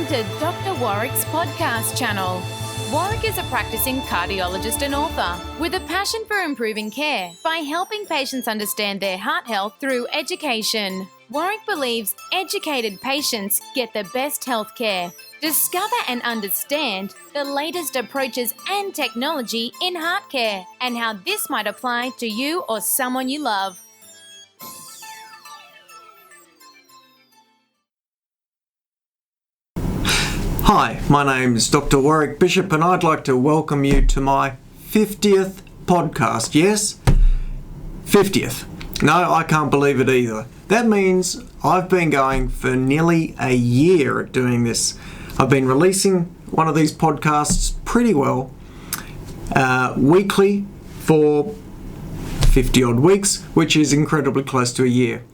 Welcome to Doctor Warrick's podcast channel. Warrick is a practising cardiologist and author with a passion for improving care by helping patients understand their heart health through education. Warrick believes educated patients get the best health care. Discover and understand the latest approaches and technology in heart care and how this might apply to you or someone you love. Hi, my name is Doctor Warrick Bishop and I'd like to welcome you to my 50th podcast. Yes, 50th. No, I can't believe it either. That means I've been going for nearly a year at doing this. I've been releasing one of these podcasts pretty well, weekly for 50 odd weeks, which is incredibly close to a year.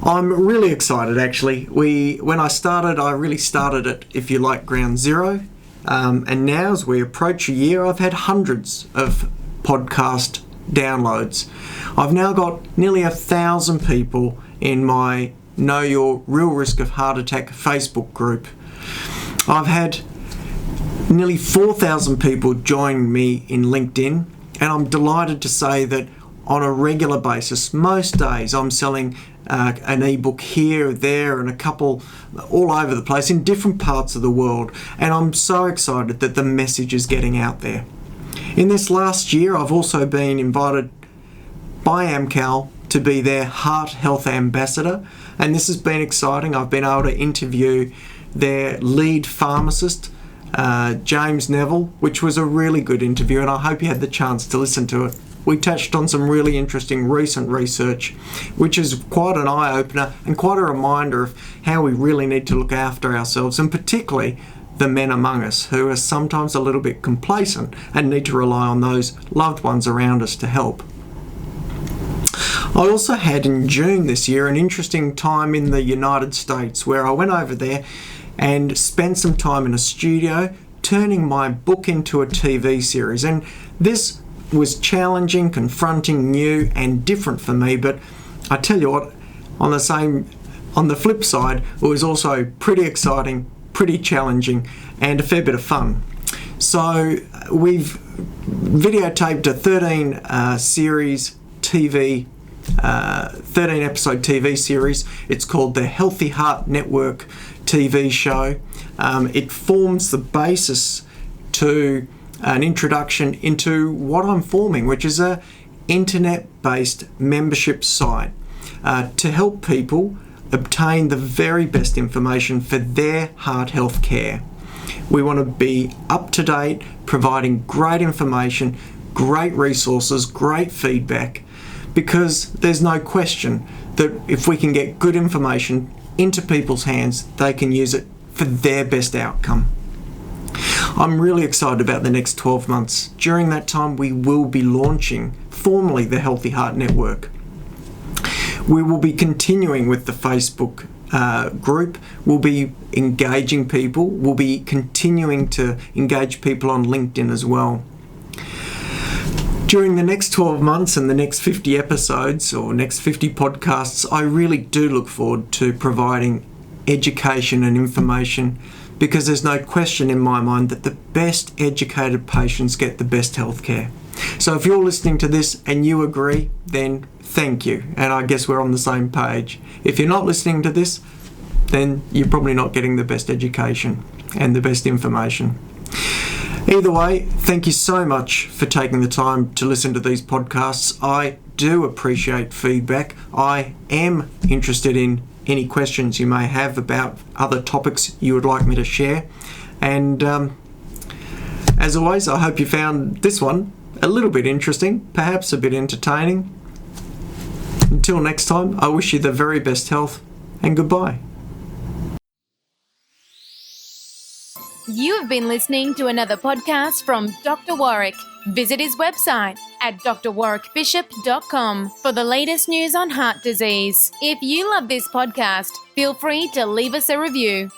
I'm really excited actually. When I started, I really started at, if you like, ground zero. And now as we approach a year, I've had hundreds of podcast downloads. I've now got nearly 1,000 people in my Know Your Real Risk of Heart Attack Facebook group. I've had nearly 4,000 people join me in LinkedIn, and I'm delighted to say that on a regular basis, most days I'm selling an ebook here, there, and a couple all over the place in different parts of the world. And I'm so excited that the message is getting out there. In this last year, I've also been invited by AMCAL to be their heart health ambassador. And this has been exciting. I've been able to interview their lead pharmacist, James Neville, which was a really good interview. And I hope you had the chance to listen to it. We touched on some really interesting recent research, which is quite an eye-opener and quite a reminder of how we really need to look after ourselves, and particularly the men among us who are sometimes a little bit complacent and need to rely on those loved ones around us to help. I also had in June this year an interesting time in the United States where I went over there and spent some time in a studio turning my book into a TV series. And this was challenging, confronting, new and different for me, but I tell you what, on the flip side, it was also pretty exciting, pretty challenging and a fair bit of fun. So we've videotaped a 13 episode TV series. It's called the Healthy Heart Network TV show. It forms the basis to an introduction into what I'm forming, which is a internet-based membership site to help people obtain the very best information for their heart health care. We want to be up to date, providing great information, great resources, great feedback, because there's no question that if we can get good information into people's hands, they can use it for their best outcome. I'm really excited about the next 12 months. During that time, we will be launching formally the Healthy Heart Network. We will be continuing with the Facebook group. We'll be engaging people. We'll be continuing to engage people on LinkedIn as well. During the next 12 months and the next 50 episodes or next 50 podcasts, I really do look forward to providing education and information, because there's no question in my mind that the best educated patients get the best healthcare. So if you're listening to this and you agree, then thank you. And I guess we're on the same page. If you're not listening to this, then you're probably not getting the best education and the best information. Either way, thank you so much for taking the time to listen to these podcasts. I do appreciate feedback. I am interested in any questions you may have about other topics you would like me to share. And as always, I hope you found this one a little bit interesting, perhaps a bit entertaining. Until next time, I wish you the very best health and goodbye. You have been listening to another podcast from Dr. Warrick. Visit his website at drwarrickbishop.com for the latest news on heart disease. If you love this podcast, feel free to leave us a review.